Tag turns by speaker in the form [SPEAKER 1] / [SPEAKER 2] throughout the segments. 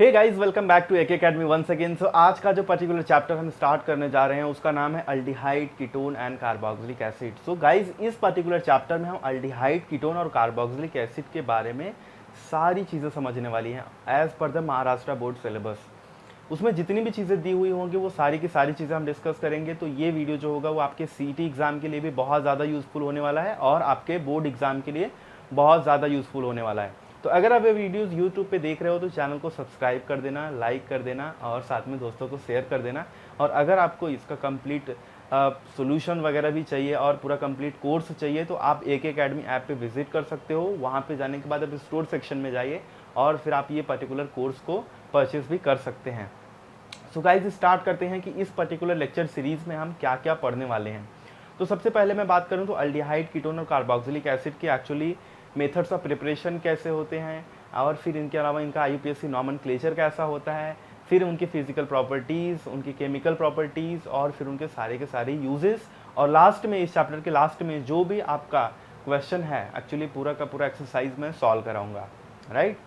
[SPEAKER 1] Hey guys, welcome back to AK Academy once again. So आज का जो particular chapter हम स्टार्ट करने जा रहे हैं उसका नाम है aldehyde, ketone and carboxylic acid. So guys, इस पर्टिकुलर चैप्टर में हम अल्डिहाइड, कीटोन और कार्बोक्सिलिक एसिड के बारे में सारी चीज़ें समझने वाली हैं as per the Maharashtra board syllabus. उसमें जितनी भी चीज़ें दी हुई होंगी वो सारी की सारी चीज़ें हम डिस्कस करेंगे। तो ये वीडियो जो होगा वो आपके सीईटी एग्ज़ाम के लिए भी बहुत ज़्यादा यूज़फुल होने वाला है और आपके बोर्ड एग्ज़ाम के लिए बहुत ज़्यादा यूज़फुल होने वाला है। तो अगर आप ये वीडियोस यूट्यूब पे देख रहे हो तो चैनल को सब्सक्राइब कर देना, लाइक कर देना और साथ में दोस्तों को शेयर कर देना। और अगर आपको इसका कंप्लीट सॉल्यूशन वगैरह भी चाहिए और पूरा कंप्लीट कोर्स चाहिए तो आप एके अकेडमी ऐप पे विजिट कर सकते हो। वहाँ पे जाने के बाद आप स्टोर सेक्शन में जाइए और फिर आप ये पर्टिकुलर कोर्स को परचेज भी कर सकते हैं। सो गाइस, स्टार्ट करते हैं कि इस पर्टिकुलर लेक्चर सीरीज़ में हम क्या क्या पढ़ने वाले हैं। तो सबसे पहले मैं बात करूँ तो अल्डिहाइड, कीटोन और कार्बोक्सिलिक एसिड के एक्चुअली मेथड्स ऑफ प्रिपरेशन कैसे होते हैं और फिर इनके अलावा इनका आईयूपीएससी नॉमेनक्लेचर कैसा होता है, फिर उनकी फिजिकल प्रॉपर्टीज़, उनकी केमिकल प्रॉपर्टीज़ और फिर उनके सारे के सारे यूजेस। और लास्ट में, इस चैप्टर के लास्ट में जो भी आपका क्वेश्चन है एक्चुअली पूरा का पूरा एक्सरसाइज मैं सॉल्व कराऊंगा। राइट।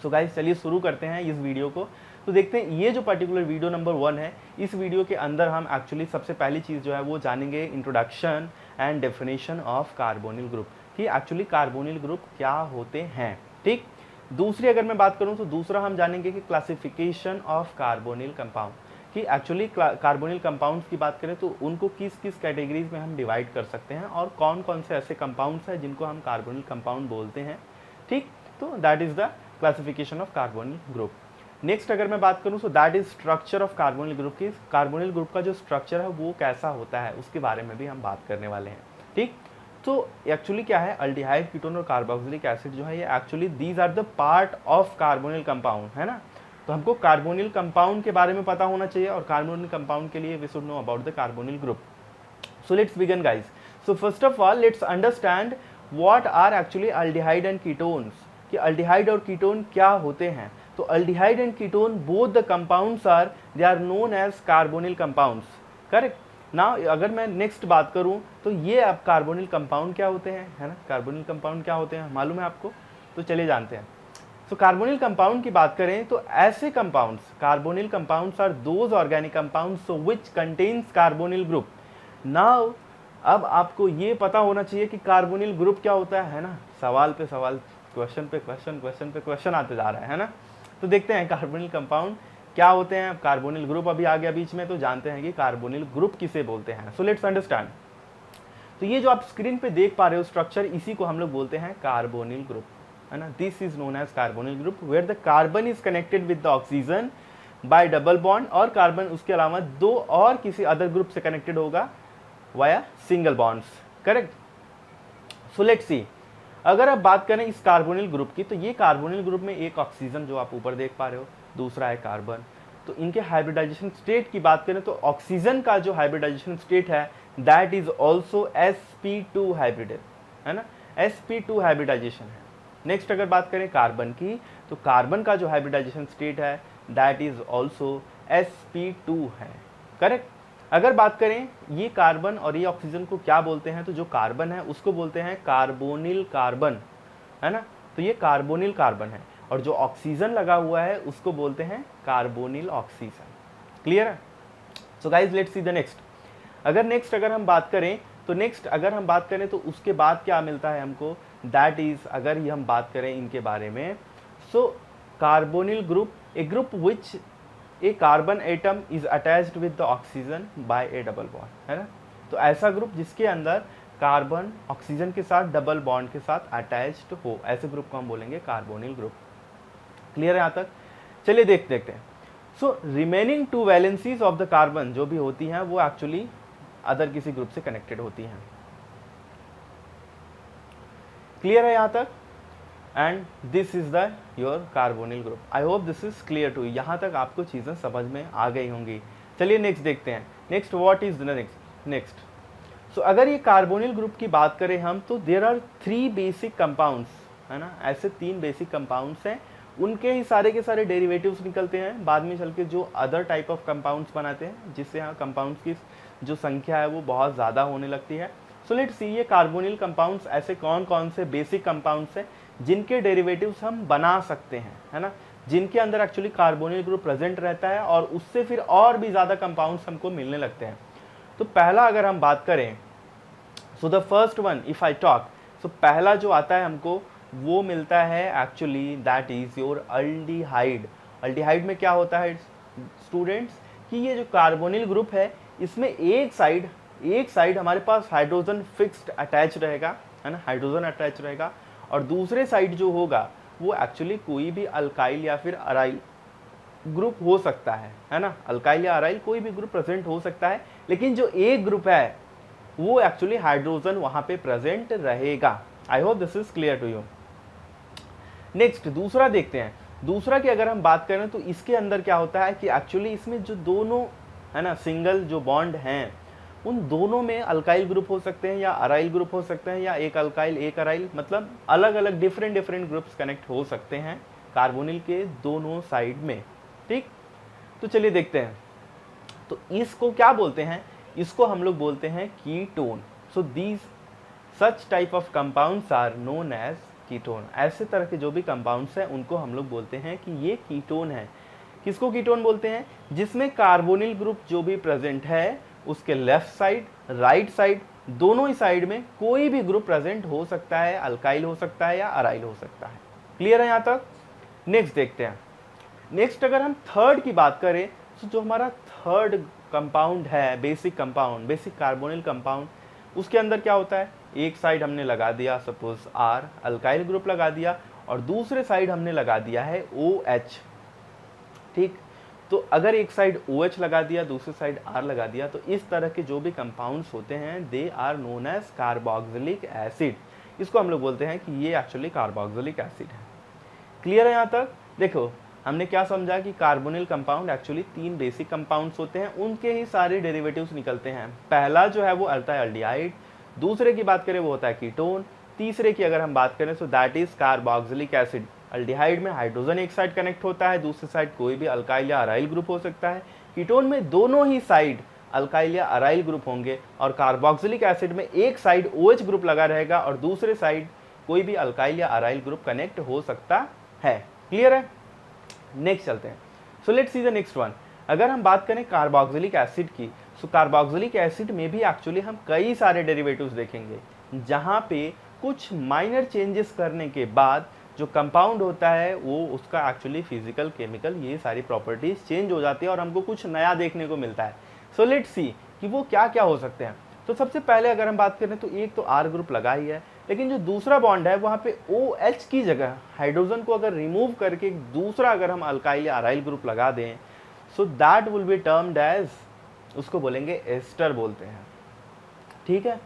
[SPEAKER 1] सो गाइस, चलिए शुरू करते हैं इस वीडियो को। तो देखते हैं ये जो पर्टिकुलर वीडियो नंबर 1 है, इस वीडियो के अंदर हम एक्चुअली सबसे पहली चीज़ जो है वो जानेंगे introduction and definition of carbonyl group, कि एक्चुअली कार्बोनिल ग्रुप क्या होते हैं। ठीक। दूसरी अगर मैं बात करूं तो दूसरा हम जानेंगे कि क्लासिफिकेशन ऑफ कार्बोनिल कंपाउंड, कि एक्चुअली कार्बोनिल कंपाउंड्स की बात करें तो उनको किस किस कैटेगरीज में हम डिवाइड कर सकते हैं और कौन कौन से ऐसे कंपाउंड्स हैं जिनको हम कार्बोनिल कंपाउंड बोलते हैं। ठीक। तो that is the classification of carbonyl group. Next अगर मैं बात करूं तो that is structure of carbonyl group, की कार्बोनिल ग्रुप का जो स्ट्रक्चर है वो कैसा होता है उसके बारे में भी हम बात करने वाले हैं। ठीक। तो एक्चुअली क्या है, अल्डिहाइड, कीटोन और कार्बोक्सिलिक एसिड जो है ये actually these are the part of carbonyl compound, है ना। तो हमको कार्बोनिल कंपाउंड के बारे में पता होना चाहिए और कार्बोनिल कंपाउंड के लिए we should know about the carbonyl group. So let's begin guys. So first of all let's understand what are actually aldehyde and ketones, कि अल्डिहाइड और कीटोन क्या होते हैं। तो aldehyde and ketone both the compounds are, they are known as carbonyl compounds. Correct. Now अगर मैं next बात करूं तो ये अब कार्बोनिल कंपाउंड क्या होते हैं, है ना। कार्बोनिल कंपाउंड क्या होते हैं मालूम है आपको, तो चलिए जानते हैं। सो कार्बोनिल कंपाउंड की बात करें तो ऐसे compounds, carbonyl compounds are those organic compounds so which contains carbonyl group. Now अब आपको ये पता होना चाहिए कि कार्बोनिल ग्रुप क्या होता है ना। सवाल पे सवाल, क्वेश्चन पे क्वेश्चन, क्वेश्चन पे क्वेश्चन आते जा रहा है ना। तो देखते हैं कार्बोनिल कंपाउंड क्या होते हैं। कार्बोनिल ग्रुप अभी आ गया बीच में, तो जानते हैं कि कार्बोनिल ग्रुप किसे बोलते हैं। So let's understand. तो ये जो आप स्क्रीन पे देख पा रहे हो स्ट्रक्चर, इसी को हम लोग बोलते हैं कार्बोनिल ग्रुप, है ना। This is known as carbonyl group where the carbon is connected with the oxygen by double bond, और कार्बन उसके अलावा दो और किसी अदर ग्रुप से कनेक्टेड होगा via single bonds. Correct. So let's see, अगर आप बात करें इस कार्बोनिल ग्रुप की, तो ये कार्बोनिल ग्रुप में एक ऑक्सीजन जो आप ऊपर देख पा रहे हो, दूसरा है कार्बन। तो इनके हाइब्रिडाइजेशन स्टेट की बात करें तो ऑक्सीजन का जो हाइब्रिडाइजेशन स्टेट है that is also sp2 hybrid, है ना। sp2 हाइब्रिडाइजेशन है। नेक्स्ट अगर बात करें कार्बन की, तो कार्बन का जो हाइब्रिडाइजेशन स्टेट है दैट इज ऑल्सो sp2 है। करेक्ट। अगर बात करें ये कार्बन और ये ऑक्सीजन को क्या बोलते हैं, तो जो कार्बन है उसको बोलते हैं कार्बोनिल कार्बन, है ना। तो ये कार्बोनिल कार्बन है और जो ऑक्सीजन लगा हुआ है उसको बोलते हैं कार्बोनिल ऑक्सीजन। क्लियर है। So guys let's see the next. अगर हम बात करें तो नेक्स्ट अगर हम बात करें तो उसके बाद क्या मिलता है हमको, दैट इज अगर ये हम बात करें इनके बारे में, so carbonyl group, a group which a carbon atom is attached with the oxygen by a double bond, है ना। तो ऐसा ग्रुप जिसके अंदर कार्बन ऑक्सीजन के साथ डबल बॉन्ड के साथ अटैच्ड हो, ऐसे ग्रुप को हम बोलेंगे कार्बोनिल ग्रुप। क्लियर है यहाँ तक। चलिए देखते हैं। So remaining two valencies of the carbon जो भी होती हैं वो एक्चुअली अदर किसी ग्रुप से कनेक्टेड होती हैं। क्लियर है यहाँ तक। And this is the your carbonyl group. I hope this is clear to you. यहाँ तक आपको चीज़ें समझ में आ गई होंगी। चलिए नेक्स्ट देखते हैं। Next what is the next. So अगर ये कार्बोनिल ग्रुप की बात करें हम, तो देयर आर 3 बेसिक कंपाउंड्स, है ना। ऐसे 3 बेसिक कंपाउंड्स हैं, उनके ही सारे के सारे डेरिवेटिव्स निकलते हैं बाद में चल के जो अदर टाइप ऑफ कंपाउंड्स बनाते हैं, जिससे यहाँ कंपाउंड्स की जो संख्या है वो बहुत ज़्यादा होने लगती है। सो लेट्स सी, ये कार्बोनिल कंपाउंड्स ऐसे कौन कौन से बेसिक कंपाउंड्स हैं जिनके डेरिवेटिव्स हम बना सकते हैं, है ना। जिनके अंदर एक्चुअली कार्बोनिल ग्रुप प्रेजेंट रहता है और उससे फिर और भी ज़्यादा कंपाउंड्स हमको मिलने लगते हैं। तो पहला अगर हम बात करें, so the first one if I talk, so पहला जो आता है हमको वो मिलता है actually that is your aldehyde. Aldehyde में क्या होता है स्टूडेंट्स कि ये जो कार्बोनिल ग्रुप है इसमें एक साइड हमारे पास हाइड्रोजन फिक्स्ड अटैच रहेगा, है ना, हाइड्रोजन अटैच रहेगा, और दूसरे साइड जो होगा वो एक्चुअली कोई भी अल्काइल या फिर अराइल ग्रुप हो सकता है ना, अल्काइल या अराइल कोई भी ग्रुप प्रेजेंट हो सकता है, लेकिन जो एक ग्रुप है वो एक्चुअली हाइड्रोजन वहां पे प्रेजेंट रहेगा। I hope this is clear to you. Next दूसरा देखते हैं। दूसरा की अगर हम बात करें तो इसके अंदर क्या होता है कि एक्चुअली इसमें जो दोनों है ना सिंगल जो बॉन्ड हैं उन दोनों में अल्काइल ग्रुप हो सकते हैं या अराइल ग्रुप हो सकते हैं, या एक अल्काइल एक अराइल, मतलब अलग अलग डिफरेंट ग्रुप्स कनेक्ट हो सकते हैं कार्बोनिल के दोनों साइड में। ठीक, तो चलिए देखते हैं। तो इसको क्या बोलते हैं, इसको हम लोग बोलते हैं ketone. So these such type of compounds are known as ketone. ऐसे तरह के जो भी कंपाउंड्स हैं उनको हम लोग बोलते हैं कि ये कीटोन है। किसको कीटोन बोलते हैं, जिसमें कार्बोनिल ग्रुप जो भी प्रेजेंट है उसके लेफ्ट साइड राइट साइड दोनों ही साइड में कोई भी ग्रुप प्रेजेंट हो सकता है, अल्काइल हो सकता है या अराइल हो सकता है। क्लियर है यहाँ तक। नेक्स्ट देखते हैं। नेक्स्ट अगर हम थर्ड की बात करें तो जो हमारा थर्ड कंपाउंड है, basic compound, basic carbonyl compound, उसके अंदर क्या होता है, एक साइड हमने लगा दिया सपोज R अल्काइल ग्रुप लगा दिया और दूसरे साइड हमने लगा दिया है OH। ठीक, तो अगर एक साइड OH लगा दिया दूसरी साइड R लगा दिया तो इस तरह के जो भी कंपाउंड्स होते हैं they are known as carboxylic acid. इसको हम लोग बोलते हैं कि ये एक्चुअली कार्बोक्सिलिक एसिड है। क्लियर है यहाँ तक। देखो हमने क्या समझा कि carbonyl compound actually 3 basic compounds होते हैं, उनके ही सारे डेरिवेटिव्स निकलते हैं। पहला जो है वो होता है अल्डिहाइड, दूसरे की बात करें वो होता है कीटोन, तीसरे की अगर हम बात करें so that is carboxylic acid. Aldehyde में हाइड्रोजन एक साइड कनेक्ट होता है, दूसरी साइड कोई भी अल्काइल या अराइल ग्रुप हो सकता है। कीटोन में दोनों ही साइड अल्काइल या अराइल ग्रुप होंगे, और कार्बोक्सिलिक एसिड में एक साइड OH ग्रुप लगा रहेगा और दूसरे साइड कोई भी अल्काइल या अराइल ग्रुप कनेक्ट हो सकता है। क्लियर है। नेक्स्ट चलते हैं। So let's see the next one. अगर हम बात करें कार्बोक्सिलिक एसिड की, सो कार्बोक्सिलिक एसिड में भी एक्चुअली हम कई सारे डेरिवेटिव्स देखेंगे, जहाँ पे कुछ माइनर चेंजेस करने के बाद जो कंपाउंड होता है वो उसका एक्चुअली फिजिकल केमिकल ये सारी प्रॉपर्टीज चेंज हो जाती है और हमको कुछ नया देखने को मिलता है। सो लेट्स सी कि वो क्या क्या हो सकते हैं। तो सबसे पहले अगर हम बात करें तो एक तो R ग्रुप लगा ही है, लेकिन जो दूसरा बॉन्ड है वहाँ पे OH की जगह हाइड्रोजन को अगर रिमूव करके दूसरा अगर हम अल्काइल या अराइल ग्रुप लगा दें so that will be termed as, उसको बोलेंगे एस्टर बोलते हैं। ठीक है।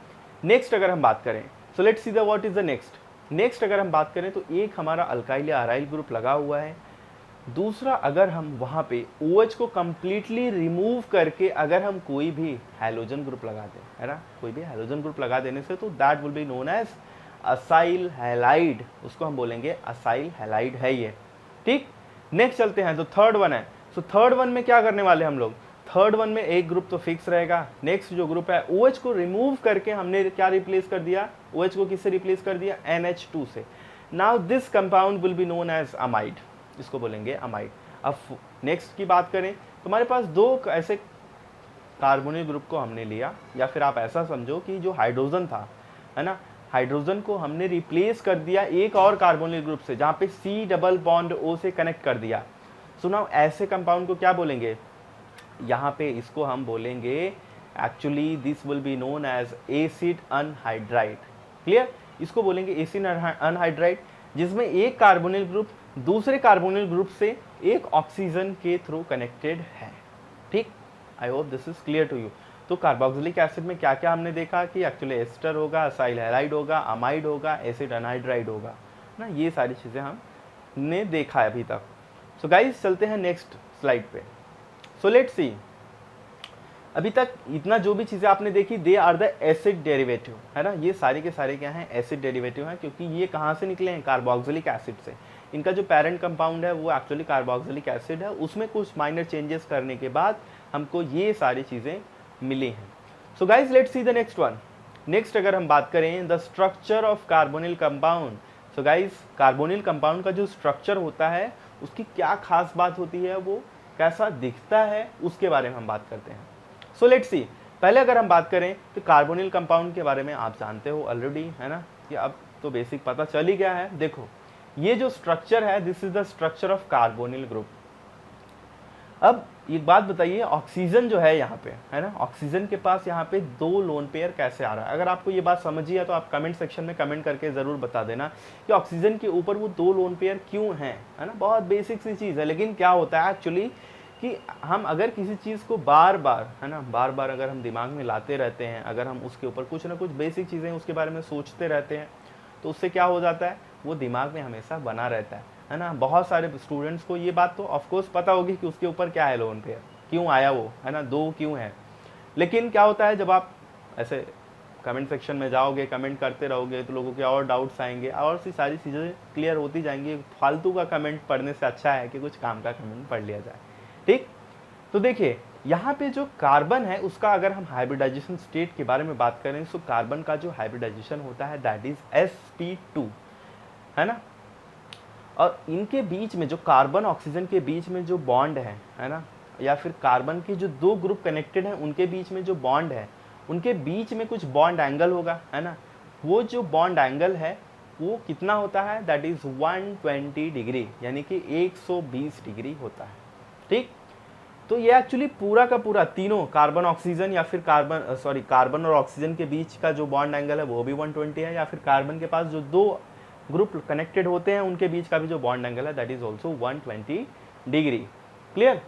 [SPEAKER 1] नेक्स्ट अगर हम बात करें सो let's see the what is the next. Next अगर हम बात करें तो एक हमारा अल्काइल या अराइल ग्रुप लगा हुआ है, दूसरा अगर हम वहाँ पे OH को कम्प्लीटली रिमूव करके अगर हम कोई भी हैलोजन ग्रुप लगा दें, है ना, कोई भी हैलोजन ग्रुप लगा देने से तो that will be known as acyl halide. उसको हम बोलेंगे असाइल हैलाइड है ये। ठीक। नेक्स्ट चलते हैं। तो थर्ड वन है। सो थर्ड वन में क्या करने वाले हम लोग, थर्ड वन में एक ग्रुप तो फिक्स रहेगा, नेक्स्ट जो ग्रुप है OH को रिमूव करके हमने क्या रिप्लेस कर दिया, OH को किससे रिप्लेस कर दिया, NH2 से। Now this compound will be known as amide, इसको बोलेंगे अमाइड। अब नेक्स्ट की बात करें तो हमारे पास दो ऐसे कार्बोनिल ग्रुप को हमने लिया, या फिर आप ऐसा समझो कि जो हाइड्रोजन था, है ना, हाइड्रोजन को हमने रिप्लेस कर दिया एक और कार्बोनिल ग्रुप से जहाँ पे C डबल बॉन्ड O से कनेक्ट कर दिया। सो नाउ ऐसे कंपाउंड को क्या बोलेंगे, यहाँ पे इसको हम बोलेंगे actually this will be known as acid anhydride. Clear. इसको बोलेंगे एसिड अनहाइड्राइड, जिसमें एक कार्बोनिल ग्रुप दूसरे कार्बोनिल ग्रुप से एक ऑक्सीजन के थ्रू कनेक्टेड है। ठीक। I hope this is clear to you. तो कार्बोक्सिलिक एसिड में क्या क्या हमने देखा कि एक्चुअली एस्टर होगा, असाइल हैलाइड होगा, अमाइड होगा, एसिड अनहाइड्राइड होगा ना, ये सारी चीज़ें हमने देखा है अभी तक। सो गाइस चलते हैं नेक्स्ट स्लाइड पे। सो लेट्स सी, अभी तक इतना जो भी चीज़ें आपने देखी they are the acid derivative, है ना, ये सारे के सारे क्या हैं, एसिड डेरिवेटिव हैं, क्योंकि ये कहाँ से निकले हैं, कार्बोक्सिलिक एसिड से। इनका जो पेरेंट कंपाउंड है वो एक्चुअली कार्बोक्सिलिक एसिड है, उसमें कुछ माइनर चेंजेस करने के बाद हमको ये सारी चीज़ें मिली हैं। So guys let's see the next one. Next अगर हम बात करें the structure of carbonyl compound. So guys carbonyl compound का जो स्ट्रक्चर होता है उसकी क्या खास बात होती है, वो कैसा दिखता है, उसके बारे में हम बात करते हैं। सो लेट्स सी, पहले अगर हम बात करें तो कार्बोनिल कंपाउंड के बारे में आप जानते हो ऑलरेडी, है ना, कि अब तो बेसिक पता चल ही गया है। देखो ये जो स्ट्रक्चर है, this is the structure of carbonyl group. अब एक बात बताइए, ऑक्सीजन जो है यहाँ पे, है ना, ऑक्सीजन के पास यहाँ पे 2 लोन पेयर कैसे आ रहा है? अगर आपको ये बात समझी है तो आप कमेंट सेक्शन में कमेंट करके ज़रूर बता देना कि ऑक्सीजन के ऊपर वो 2 लोन पेयर क्यों हैं, है ना। बहुत बेसिक सी चीज़ है, लेकिन क्या होता है एक्चुअली कि हम अगर किसी चीज़ को बार बार, है ना, बार बार अगर हम दिमाग में लाते रहते हैं, अगर हम उसके ऊपर कुछ ना कुछ बेसिक चीज़ें उसके बारे में सोचते रहते हैं, तो उससे क्या हो जाता है, वो दिमाग में हमेशा बना रहता है ना। बहुत सारे स्टूडेंट्स को ये बात तो ऑफकोर्स पता होगी कि उसके ऊपर क्या है लोन पेयर, क्यों आया वो, है ना, 2 क्यों है। लेकिन क्या होता है, जब आप ऐसे कमेंट सेक्शन में जाओगे, कमेंट करते रहोगे, तो लोगों के और डाउट्स आएंगे और सी सारी चीज़ें क्लियर होती जाएंगी। फालतू का कमेंट पढ़ने से अच्छा है कि कुछ काम का कमेंट पढ़ लिया जाए, ठीक। तो देखिए यहाँ पे जो कार्बन है उसका अगर हम हाइब्रिडाइजेशन स्टेट के बारे में बात करें, तो कार्बन का जो हाइब्रिडाइजेशन होता है दैट इज sp2, है ना। और इनके बीच में जो कार्बन ऑक्सीजन के बीच में जो बॉन्ड है ना, या फिर कार्बन के जो 2 ग्रुप कनेक्टेड हैं उनके बीच में जो बॉन्ड है, उनके बीच में कुछ बॉन्ड एंगल होगा, है ना। वो जो बॉन्ड एंगल है वो कितना होता है, दैट इज 120 डिग्री, यानी कि 120 डिग्री होता है, ठीक। तो ये एक्चुअली पूरा का पूरा तीनों कार्बन ऑक्सीजन या फिर कार्बन और ऑक्सीजन के बीच का जो बॉन्ड एंगल है वो भी 120 है, या फिर कार्बन के पास जो 2 ग्रुप कनेक्टेड होते हैं उनके बीच का भी जो बॉन्ड एंगल है that is also 120 degree. Clear.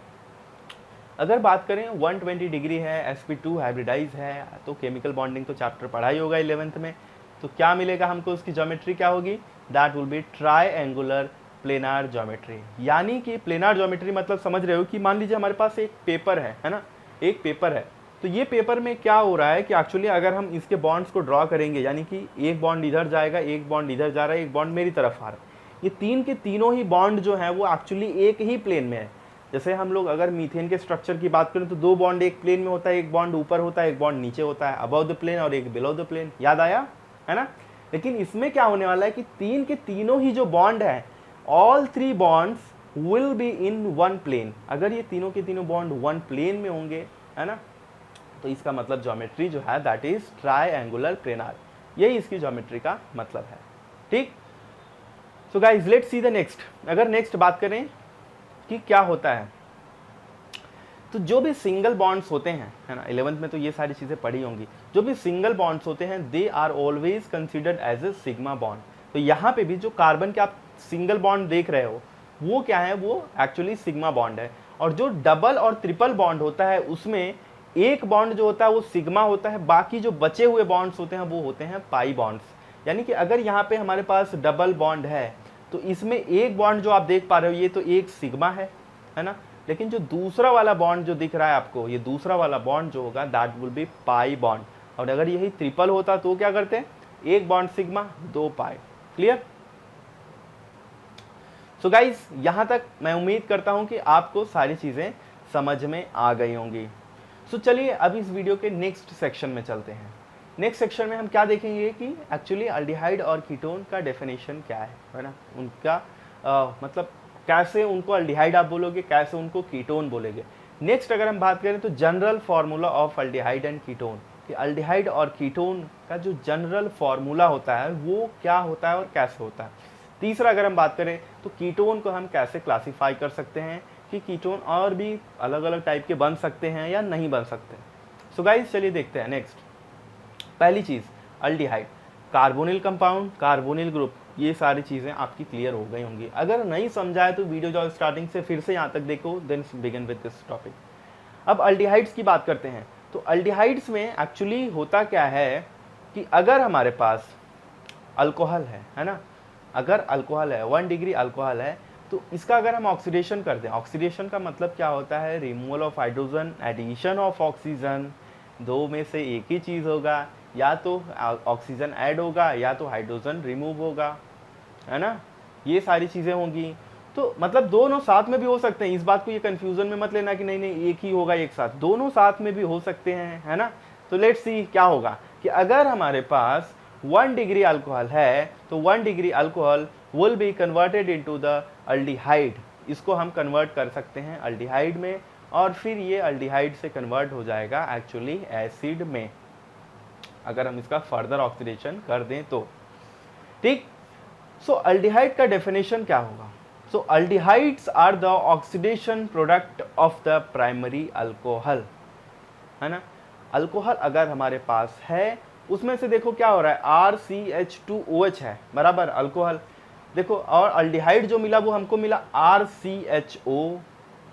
[SPEAKER 1] अगर बात करें 120 डिग्री है, sp2 हाइब्रिडाइज है, तो केमिकल बॉन्डिंग तो चैप्टर पढ़ा ही होगा 11th में। तो क्या मिलेगा हमको, उसकी ज्योमेट्री क्या होगी, that will B triangular planar geometry. यानी कि प्लेनार ज्योमेट्री मतलब समझ रहे हो कि मान लीजिए हमारे पास एक पेपर है ना, एक पेपर है, तो ये पेपर में क्या हो रहा है कि एक्चुअली अगर हम इसके बॉन्ड्स को ड्रॉ करेंगे, यानी कि एक बॉन्ड इधर जाएगा, एक बॉन्ड इधर जा रहा है, एक बॉन्ड मेरी तरफ आ रहा है, ये 3 के तीनों ही बॉन्ड जो है वो एक्चुअली एक ही प्लेन में है। जैसे हम लोग अगर मीथेन के स्ट्रक्चर की बात करें तो 2 बॉन्ड एक प्लेन में होता है, एक बॉन्ड ऊपर होता है, एक बॉन्ड नीचे होता है, अबव द प्लेन, और एक बिलो द प्लेन। याद आया, है ना। लेकिन इसमें क्या होने वाला है कि 3 के तीनों ही जो बॉन्ड है, all 3 bonds will be in 1 plane. अगर ये तीनों के तीनों बॉन्ड 1 प्लेन में होंगे, है ना, तो इसका मतलब ज्योमेट्री जो है दैट इज ट्राइएंगुलर प्लेनार। यही इसकी ज्योमेट्री का मतलब है, ठीक। So guys let's see the next. अगर नेक्स्ट बात करें कि क्या होता है, तो जो भी सिंगल बॉन्ड्स होते हैं, है ना, 11th में तो ये सारी चीज़ें पढ़ी होंगी। जो भी सिंगल बॉन्ड्स होते हैं they are always considered as a sigma bond. तो यहाँ पे भी जो कार्बन के आप सिंगल बॉन्ड देख रहे हो वो क्या है, वो एक्चुअली सिग्मा बॉन्ड है। और जो डबल और ट्रिपल बॉन्ड होता है उसमें एक बॉन्ड जो होता है वो सिग्मा होता है, बाकी जो बचे हुए बॉन्ड्स होते हैं वो होते हैं पाई बॉन्ड्स। यानी कि अगर यहाँ पे हमारे पास डबल बॉन्ड है तो इसमें एक बॉन्ड जो आप देख पा रहे हो ये तो एक सिग्मा है ना, लेकिन जो दूसरा वाला बॉन्ड जो दिख रहा है आपको, ये दूसरा वाला बॉन्ड जो होगा that will B pi bond. और अगर यही ट्रिपल होता तो क्या करते हैं, एक बॉन्ड सिग्मा 2 पाई। क्लियर। सो गाइस यहाँ तक मैं उम्मीद करता हूँ कि आपको सारी चीज़ें समझ में आ गई होंगी। सो चलिए अब इस वीडियो के नेक्स्ट सेक्शन में चलते हैं। नेक्स्ट सेक्शन में हम क्या देखेंगे कि एक्चुअली अल्डिहाइड और कीटोन का डेफिनेशन क्या है ना, उनका मतलब कैसे उनको अल्डिहाइड आप बोलोगे, कैसे उनको कीटोन बोलेंगे। नेक्स्ट अगर हम बात करें तो general formula of aldehyde and ketone, कि अल्डिहाइड और कीटोन का जो जनरल फार्मूला होता है वो क्या होता है और कैसे होता है। तीसरा अगर हम बात करें तो कीटोन को हम कैसे क्लासीफाई कर सकते हैं, कि कीटोन और भी अलग अलग टाइप के बन सकते हैं या नहीं बन सकते। सो गाइस चलिए देखते हैं नेक्स्ट। पहली चीज़ aldehyde, carbonyl compound, carbonyl group, ये सारी चीज़ें आपकी क्लियर हो गई होंगी। अगर नहीं समझाए तो वीडियो जाओ स्टार्टिंग से फिर से यहाँ तक देखो, then begin with this topic. अब अल्डिहाइड्स की बात करते हैं। तो अल्डिहाइड्स में एक्चुअली होता क्या है कि अगर हमारे पास अल्कोहल है ना, अगर अल्कोहल है 1 डिग्री अल्कोहल है, तो इसका अगर हम ऑक्सीडेशन कर दें, ऑक्सीडेशन का मतलब क्या होता है, removal of hydrogen, addition of oxygen, 2 में से एक ही चीज़ होगा, या तो ऑक्सीजन ऐड होगा या तो हाइड्रोजन रिमूव होगा, है ना, ये सारी चीज़ें होंगी। तो मतलब दोनों साथ में भी हो सकते हैं, इस बात को ये कंफ्यूजन में मत लेना कि नहीं नहीं एक ही होगा एक साथ, दोनों साथ में भी हो सकते हैं, है ना। तो लेट्स सी क्या होगा कि अगर हमारे पास 1 डिग्री अल्कोहल है तो 1 degree alcohol will be converted into the aldehyde, इसको हम कन्वर्ट कर सकते हैं अल्डिहाइड में, और फिर ये अल्डिहाइड से कन्वर्ट हो जाएगा एक्चुअली एसिड में, अगर हम इसका फर्दर ऑक्सीडेशन कर दें तो। ठीक, सो अल्डिहाइड का डेफिनेशन क्या होगा? So aldehydes are the oxidation product of the primary alcohol, है ना। अल्कोहल अगर हमारे पास है, उसमें से देखो क्या हो रहा है, RCH2OH है, बराबर, अल्कोहल। देखो, और अल्डिहाइड जो मिला वो हमको मिला RCHO,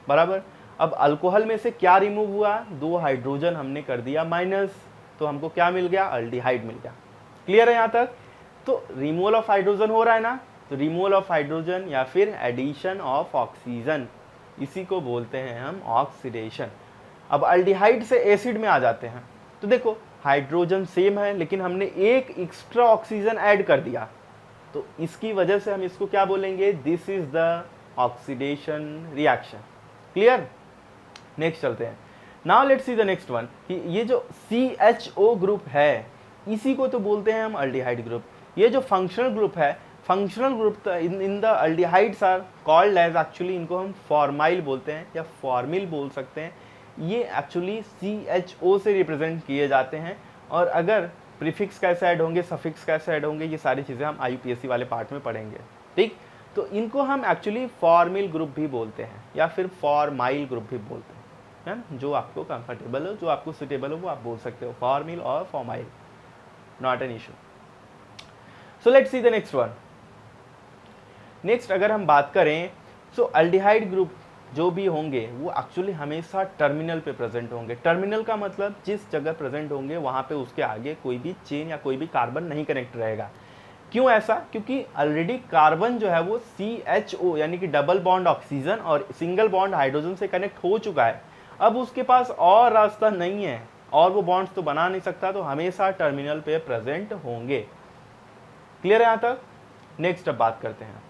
[SPEAKER 1] बराबर। अब अल्कोहल में से क्या रिमूव हुआ, 2 हाइड्रोजन हमने कर दिया माइनस, तो हमको क्या मिल गया, अल्डिहाइड मिल गया। क्लियर है यहाँ तक? तो रिमूवल ऑफ हाइड्रोजन हो रहा है ना, तो रिमूवल ऑफ हाइड्रोजन या फिर एडिशन ऑफ ऑक्सीजन, इसी को बोलते हैं हम ऑक्सीडेशन। अब अल्डिहाइड से एसिड में आ जाते हैं, तो देखो हाइड्रोजन सेम है, लेकिन हमने एक एक्स्ट्रा ऑक्सीजन ऐड कर दिया, तो इसकी वजह से हम इसको क्या बोलेंगे, this is the oxidation reaction. Clear? Next चलते हैं। Now let's see the next one, कि ये जो CHO ग्रुप है, इसी को तो बोलते हैं हम अल्डिहाइड ग्रुप। ये जो फंक्शनल ग्रुप है, functional group in the aldehydes are called as, actually इनको हम फॉर्माइल बोलते हैं या फॉर्मिल बोल सकते हैं। ये एक्चुअली CHO से रिप्रेजेंट किए जाते हैं, और अगर प्रीफिक्स कैसे ऐड होंगे, सफिक्स कैसे ऐड होंगे, ये सारी चीज़ें हम IUPAC वाले पार्ट में पढ़ेंगे। ठीक, तो इनको हम एक्चुअली फॉर्मिल ग्रुप भी बोलते हैं या फिर फॉर्माइल ग्रुप भी बोलते हैं, है ना। जो आपको कंफर्टेबल हो, जो आपको सुटेबल हो, वो आप बोल सकते हो, फॉर्मिल और formyl, not an issue. So let's see the next one. Next अगर हम बात करें, सो अल्डिहाइड ग्रुप जो भी होंगे वो एक्चुअली हमेशा टर्मिनल पे प्रेजेंट होंगे। टर्मिनल का मतलब जिस जगह प्रेजेंट होंगे वहाँ पे उसके आगे कोई भी चेन या कोई भी कार्बन नहीं कनेक्ट रहेगा। क्यों ऐसा? क्योंकि ऑलरेडी कार्बन जो है वो CHO यानी कि डबल बॉन्ड ऑक्सीजन और सिंगल बॉन्ड हाइड्रोजन से कनेक्ट हो चुका है, अब उसके पास और रास्ता नहीं है और वो बॉन्ड्स तो बना नहीं सकता, तो हमेशा टर्मिनल पे प्रेजेंट होंगे। क्लियर है यहाँ तक? नेक्स्ट अब बात करते हैं।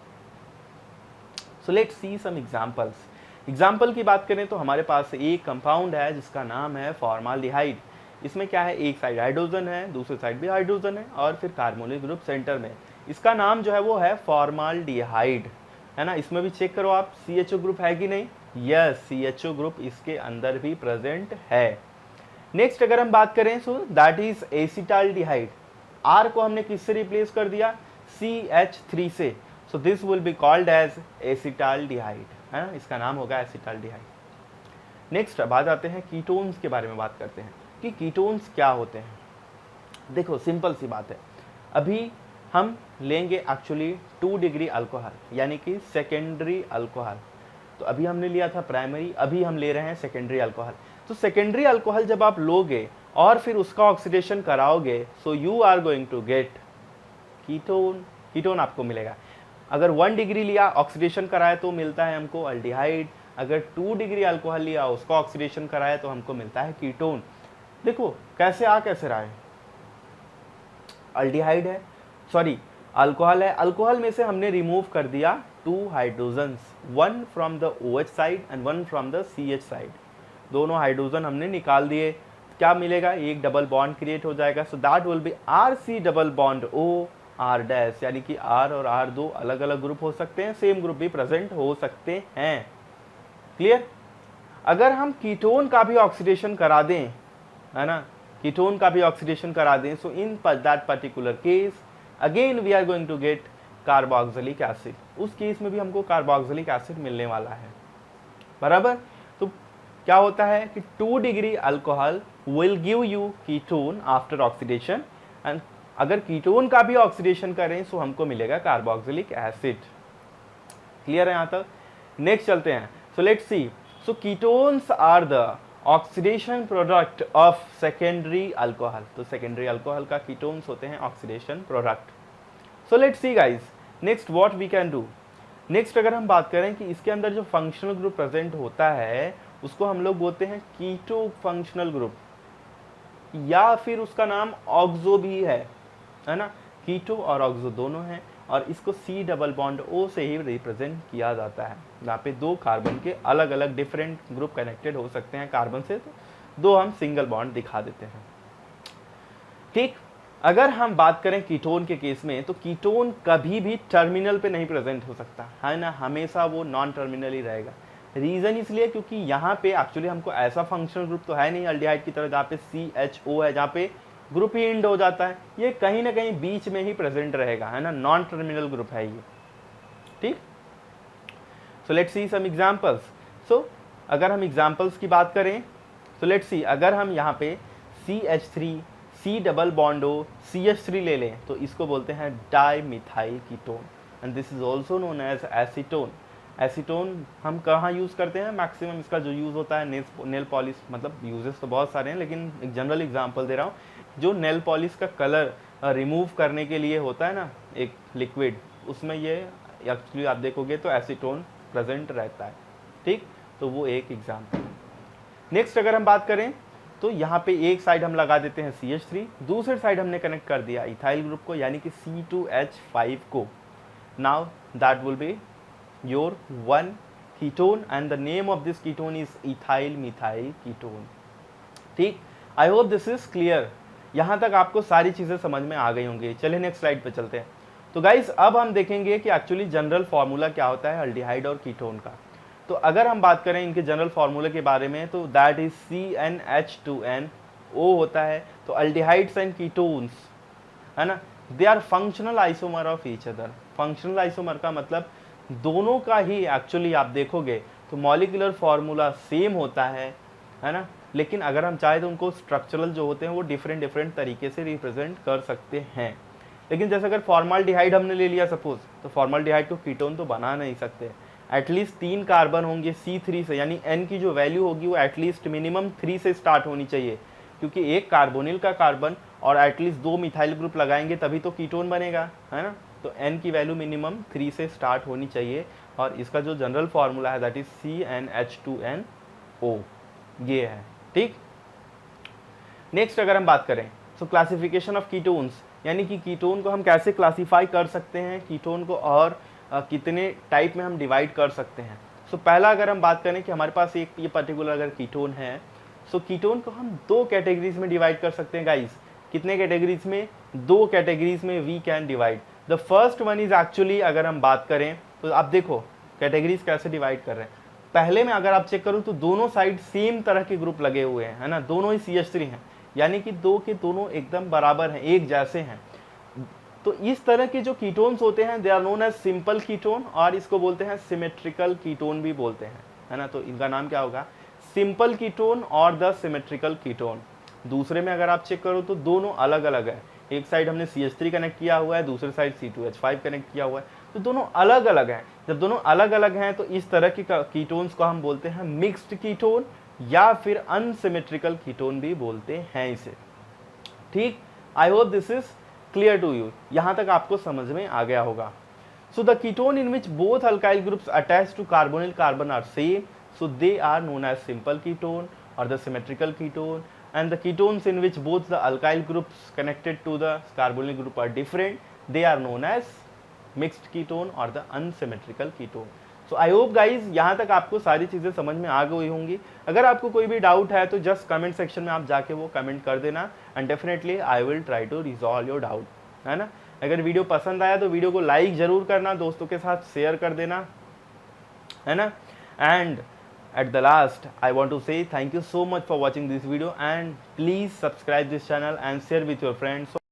[SPEAKER 1] So let's see some examples. Example की बात करें तो हमारे पास एक कंपाउंड है जिसका नाम है फॉर्माल्डिहाइड। इसमें क्या है, एक साइड हाइड्रोजन है, दूसरी साइड भी हाइड्रोजन है, और फिर कार्बोनिल ग्रुप सेंटर में। इसका नाम जो है वो है फॉर्माल्डिहाइड, है ना। इसमें भी चेक करो आप, CHO ग्रुप है कि नहीं। यस, CHO ग्रुप इसके अंदर भी प्रेजेंट है। नेक्स्ट अगर हम बात करें, so that is acetaldehyde. R को हमने किससे रिप्लेस कर दिया, CH3 से, so this will be called as acetaldehyde, है ना। इसका नाम होगा एसिटाल्डिहाइड। नेक्स्ट अब आ जाते हैं कीटोन्स के बारे में बात करते हैं कि कीटोन्स क्या होते हैं। देखो सिंपल सी बात है, अभी हम लेंगे एक्चुअली 2 डिग्री अल्कोहल यानी कि सेकेंडरी अल्कोहल। तो अभी हमने लिया था प्राइमरी, अभी हम ले रहे हैं सेकेंडरी अल्कोहल। तो सेकेंडरी अल्कोहल जब आप लोगे और फिर उसका ऑक्सीडेशन कराओगे, so you are going to get ketone. Ketone आपको मिलेगा। अगर 1 डिग्री लिया, ऑक्सीडेशन कराया, तो मिलता है हमको अल्डिहाइड। अगर 2 डिग्री अल्कोहल लिया, उसका ऑक्सीडेशन कराया, तो हमको मिलता है कीटोन। देखो कैसे आ कैसे रहा है, अल्डिहाइड है, सॉरी अल्कोहल है, अल्कोहल में से हमने रिमूव कर दिया 2 hydrogens, 1 from the OH side and 1 from the CH side. दोनों हाइड्रोजन हमने निकाल दिए, क्या मिलेगा, एक डबल बॉन्ड क्रिएट हो जाएगा। सो that will B RC double bond O R dash, यानी कि R और R दो अलग अलग ग्रुप हो सकते हैं, सेम ग्रुप भी प्रेजेंट हो सकते हैं। क्लियर? अगर हम कीटोन का भी ऑक्सीडेशन करा दें, है ना, कीटोन का भी ऑक्सीडेशन करा दें, so in that particular case again we are going to get carboxylic acid. उस केस में भी हमको कार्बोक्सिलिक एसिड मिलने वाला है, बराबर। तो क्या होता है कि 2 degree alcohol will give you ketone after oxidation, and अगर कीटोन का भी ऑक्सीडेशन करें सो हमको मिलेगा कार्बोक्सिलिक एसिड। क्लियर है यहाँ तक? नेक्स्ट चलते हैं। So let's see, so ketones are the oxidation product of secondary alcohol. तो सेकेंडरी अल्कोहल का कीटोन्स होते हैं oxidation product. So let's see guys, next what we can do. Next अगर हम बात करें कि इसके अंदर जो फंक्शनल ग्रुप प्रेजेंट होता है उसको हम लोग बोलते हैं कीटो फंक्शनल ग्रुप, या फिर उसका नाम ऑक्सो भी है ना। कीटो और ऑक्सो दोनों हैं, और इसको C डबल बॉन्ड O से ही रिप्रेजेंट किया जाता है। यहाँ पे 2 कार्बन के अलग अलग डिफरेंट ग्रुप कनेक्टेड हो सकते हैं कार्बन से, तो 2 हम सिंगल बॉन्ड दिखा देते हैं। ठीक, अगर हम बात करें कीटोन के केस में, तो कीटोन कभी भी टर्मिनल पे नहीं प्रेजेंट हो सकता है ना, हमेशा वो नॉन टर्मिनल ही रहेगा। रीज़न इसलिए क्योंकि यहाँ पे एक्चुअली हमको ऐसा फंक्शनल ग्रुप तो है नहीं अल्डिहाइड की तरह जहाँ पे CHO है, जहाँ पे ग्रुप ही इंड हो जाता है। ये कहीं ना कहीं बीच में ही प्रेजेंट रहेगा, है ना, नॉन टर्मिनल ग्रुप है ये। ठीक, सो लेट्स सी सम एग्जांपल्स। सो अगर हम एग्जांपल्स की बात करें, तो लेट्स सी, अगर हम यहाँ पे CH3 C double bond O CH3 ले लें, तो इसको बोलते हैं dimethyl ketone, and this is also known as acetone. Acetone हम कहाँ यूज़ करते हैं, मैक्सिमम इसका जो यूज़ होता है नेल पॉलिश, मतलब यूजेस तो बहुत सारे हैं लेकिन एक जनरल एग्जांपल दे रहा हूँ। जो नेल पॉलिश का कलर रिमूव करने के लिए होता है ना एक लिक्विड, उसमें ये एक्चुअली आप देखोगे तो एसीटोन प्रेजेंट रहता है। ठीक, तो वो एक एग्जाम्पल। नेक्स्ट अगर हम बात करें, तो यहाँ पे एक साइड हम लगा देते हैं CH3, दूसरे साइड हमने कनेक्ट कर दिया इथाइल ग्रुप को, यानी कि C2H5 को। Now that will be your one ketone and the name of this ketone is ethyl methyl ketone. ठीक, I hope this is clear. यहाँ तक आपको सारी चीज़ें समझ में आ गई होंगी। चलिए नेक्स्ट स्लाइड पे चलते हैं। तो गाइस अब हम देखेंगे कि एक्चुअली जनरल फार्मूला क्या होता है अल्डिहाइड और कीटोन का। तो अगर हम बात करें इनके जनरल फार्मूले के बारे में, तो दैट इज CnH2nO होता है। तो अल्डिहाइड्स एंड कीटोन्स, है ना, they are functional isomer of each other. Functional isomer का मतलब दोनों का ही एक्चुअली आप देखोगे तो मॉलिक्यूलर फार्मूला सेम होता है ना, लेकिन अगर हम चाहे तो उनको स्ट्रक्चरल जो होते हैं वो डिफरेंट तरीके से रिप्रेजेंट कर सकते हैं। लेकिन जैसे अगर फॉर्माल्डिहाइड हमने ले लिया सपोज, तो फॉर्माल्डिहाइड को कीटोन तो बना नहीं सकते। एटलीस्ट 3 कार्बन होंगे C3 से, यानी N की जो वैल्यू होगी वो एटलीस्ट मिनिमम 3 से स्टार्ट होनी चाहिए, क्योंकि एक कार्बोनिल का कार्बन और एटलीस्ट 2 मिथाइल ग्रुप लगाएंगे तभी तो कीटोन बनेगा, है ना। तो N की वैल्यू मिनिमम 3 से स्टार्ट होनी चाहिए, और इसका जो जनरल फार्मूला है दैट इज CnH2nO, ये है। ठीक, नेक्स्ट अगर हम बात करें, सो क्लासिफिकेशन ऑफ कीटोन्स, यानी कि कीटोन को हम कैसे क्लासीफाई कर सकते हैं, कीटोन को और कितने टाइप में हम डिवाइड कर सकते हैं। सो पहला अगर हम बात करें कि हमारे पास एक ये पर्टिकुलर अगर कीटोन है, सो कीटोन को हम 2 कैटेगरीज में डिवाइड कर सकते हैं गाइस। कितने कैटेगरीज में, 2 कैटेगरीज में we can divide. The first one is actually, अगर हम बात करें तो आप देखो कैटेगरीज कैसे डिवाइड कर रहे हैं। पहले में अगर आप चेक करो तो दोनों साइड सेम तरह के ग्रुप लगे हुए हैं, है ना, दोनों ही CH3 हैं, यानी कि 2 के दोनों एकदम बराबर हैं, एक जैसे हैं। तो इस तरह के जो कीटोन्स होते हैं they are known as simple ketone, और इसको बोलते हैं सिमेट्रिकल कीटोन भी बोलते हैं, है ना। तो इनका नाम क्या होगा, सिंपल कीटोन और द सिमेट्रिकल कीटोन। दूसरे में अगर आप चेक करो तो दोनों अलग अलग है, एक साइड हमने CH3 कनेक्ट किया हुआ है, दूसरे साइड C2H5 कनेक्ट किया हुआ है, तो दोनों अलग अलग हैं। जब दोनों अलग अलग हैं तो इस तरह के कीटोन्स को हम बोलते हैं मिक्स्ड कीटोन, या फिर अनसिमेट्रिकल कीटोन भी बोलते हैं इसे। ठीक, I hope this is clear to you, यहाँ तक आपको समझ में आ गया होगा। So the ketone in which both alkyl groups attach to carbonyl carbon are same, so they are known as simple ketone or the symmetrical ketone, and the ketones in which both the alkyl groups connected to the carbonyl group are different, they are known as mixed ketone or the unsymmetrical ketone. So I hope guys यहाँ तक आपको सारी चीज़ें समझ में आ गई होंगी। अगर आपको कोई भी डाउट है तो जस्ट कमेंट सेक्शन में आप जाके वो कमेंट कर देना, and definitely I will try to resolve your doubt, है ना। अगर वीडियो पसंद आया तो वीडियो को लाइक ज़रूर करना, दोस्तों के साथ शेयर कर देना, है ना। And at the last I want to say thank you so much for watching this video, and please subscribe this channel and share with your friends.